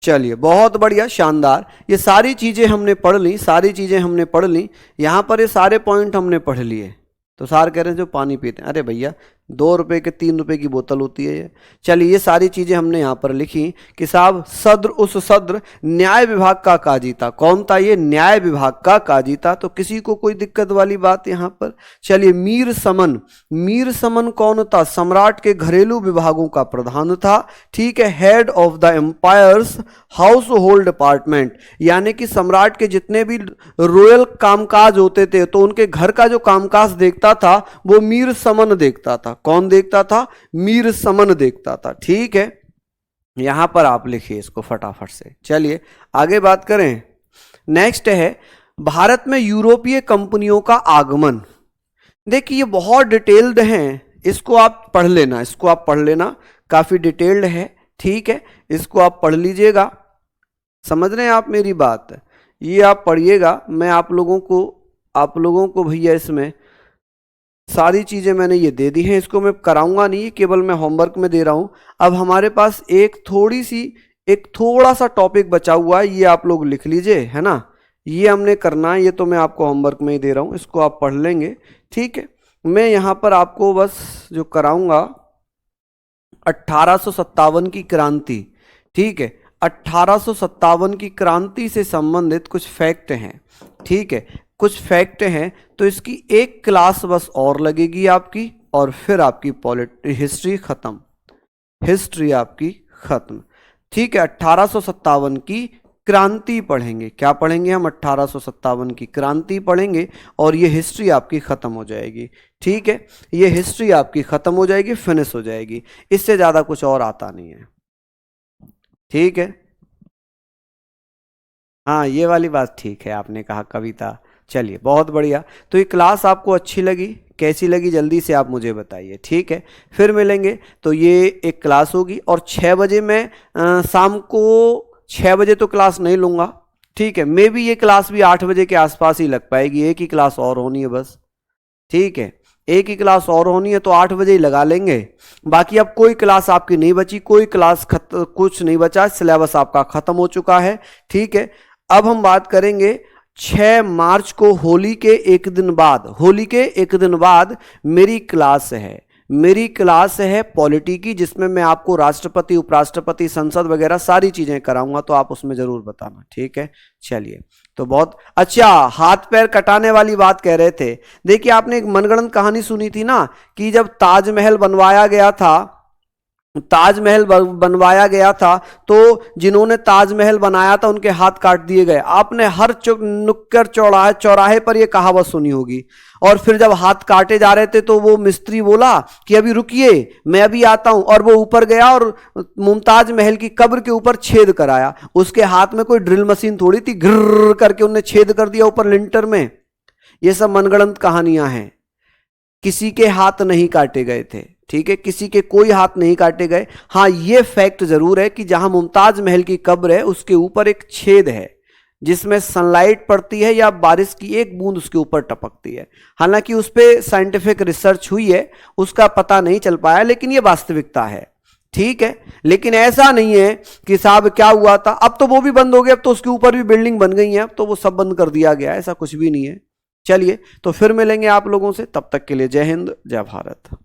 चलिए बहुत बढ़िया, शानदार। ये सारी चीजें हमने पढ़ ली, सारी चीजें हमने पढ़ ली। यहां पर ये सारे पॉइंट हमने पढ़ लिए। तो सार कह रहे हैं जो पानी पीते हैं, अरे भैया 2 रुपए के 3 रुपए की बोतल होती है ये। चलिए, ये सारी चीजें हमने यहाँ पर लिखी कि साहब सद्र, उस सद्र न्याय विभाग का काजी था। कौन था ये? न्याय विभाग का काजी था। तो किसी को कोई दिक्कत वाली बात यहाँ पर? चलिए, मीर समन। मीर समन कौन था? सम्राट के घरेलू विभागों का प्रधान था। ठीक है, head of the empire's household department, यानी कि सम्राट के जितने भी रॉयल कामकाज होते थे तो उनके घर का जो कामकाज देखता था वो मीर समन देखता था। कौन देखता था? मीर समन देखता था। ठीक है, यहां पर आप लिखिए इसको फटाफट से। चलिए आगे बात करें। नेक्स्ट है भारत में यूरोपीय कंपनियों का आगमन। देखिए, ये बहुत डिटेल्ड हैं, इसको आप पढ़ लेना, इसको आप पढ़ लेना, काफी डिटेल्ड है। ठीक है, इसको आप पढ़ लीजिएगा। समझ रहे हैं आप मेरी बात? ये आप पढ़िएगा। मैं आप लोगों को भैया इसमें सारी चीजें मैंने ये दे दी हैं। इसको मैं कराऊंगा नहीं, केवल मैं होमवर्क में दे रहा हूं। अब हमारे पास एक थोड़ा सा टॉपिक बचा हुआ है, ये आप लोग लिख लीजिए, है ना। ये हमने करना है, ये तो मैं आपको होमवर्क में ही दे रहा हूं, इसको आप पढ़ लेंगे। ठीक है, मैं यहां पर आपको बस जो कराऊंगा 1857 की क्रांति। ठीक है, 1857 की क्रांति से संबंधित कुछ फैक्ट हैं। ठीक है, कुछ फैक्ट हैं, तो इसकी एक क्लास बस और लगेगी आपकी, और फिर आपकी हिस्ट्री खत्म। हिस्ट्री आपकी खत्म। ठीक है, 1857 की क्रांति पढ़ेंगे। क्या पढ़ेंगे हम? 1857 की क्रांति पढ़ेंगे और ये हिस्ट्री आपकी खत्म हो जाएगी। ठीक है, ये हिस्ट्री आपकी खत्म हो जाएगी, फिनिश हो जाएगी। इससे ज्यादा कुछ और आता नहीं है। ठीक है, हाँ ये वाली बात ठीक है, आपने कहा कविता। चलिए बहुत बढ़िया। तो ये क्लास आपको अच्छी लगी, कैसी लगी जल्दी से आप मुझे बताइए। ठीक है, फिर मिलेंगे। तो ये एक क्लास होगी और 6 बजे मैं शाम को 6 बजे तो क्लास नहीं लूँगा। ठीक है, मे भी ये क्लास भी 8 बजे के आसपास ही लग पाएगी, एक ही क्लास और होनी है बस। ठीक है, एक ही क्लास और होनी है तो 8 बजे ही लगा लेंगे। बाकी अब कोई क्लास आपकी नहीं बची, कोई क्लास कुछ नहीं बचा, सिलेबस आपका खत्म हो चुका है। ठीक है, अब हम बात करेंगे 6 मार्च को होली के एक दिन बाद, होली के एक दिन बाद मेरी क्लास है, मेरी क्लास है पॉलिटी की, जिसमें मैं आपको राष्ट्रपति, उपराष्ट्रपति, संसद वगैरह सारी चीजें कराऊंगा, तो आप उसमें जरूर बताना। ठीक है, चलिए। तो बहुत अच्छा, हाथ पैर कटाने वाली बात कह रहे थे। देखिए, आपने एक मनगढ़ंत कहानी सुनी थी ना कि जब ताजमहल बनवाया गया था, ताजमहल बनवाया गया था तो जिन्होंने ताजमहल बनाया था उनके हाथ काट दिए गए। आपने हर नुक्कड़ चौराहे चौराहे पर यह कहावत सुनी होगी। और फिर जब हाथ काटे जा रहे थे तो वो मिस्त्री बोला कि अभी रुकिए, मैं अभी आता हूं, और वो ऊपर गया और मुमताज महल की कब्र के ऊपर छेद कराया। उसके हाथ में कोई ड्रिल मशीन थोड़ी थी, गिर्र करके उन्हें छेद कर दिया ऊपर लिंटर में। ये सब मनगढ़ंत कहानियां हैं, किसी के हाथ नहीं काटे गए थे। ठीक है, किसी के कोई हाथ नहीं काटे गए। हां, यह फैक्ट जरूर है कि जहां मुमताज महल की कब्र है उसके ऊपर एक छेद है जिसमें सनलाइट पड़ती है या बारिश की एक बूंद उसके ऊपर टपकती है। हालांकि उस पर साइंटिफिक रिसर्च हुई है, उसका पता नहीं चल पाया, लेकिन यह वास्तविकता है। ठीक है, लेकिन ऐसा नहीं है कि साहब क्या हुआ था, अब तो वो भी बंद हो गया, अब तो उसके ऊपर भी बिल्डिंग बन गई है, अब तो वो सब बंद कर दिया गया, ऐसा कुछ भी नहीं है। चलिए, तो फिर मिलेंगे आप लोगों से, तब तक के लिए जय हिंद, जय भारत।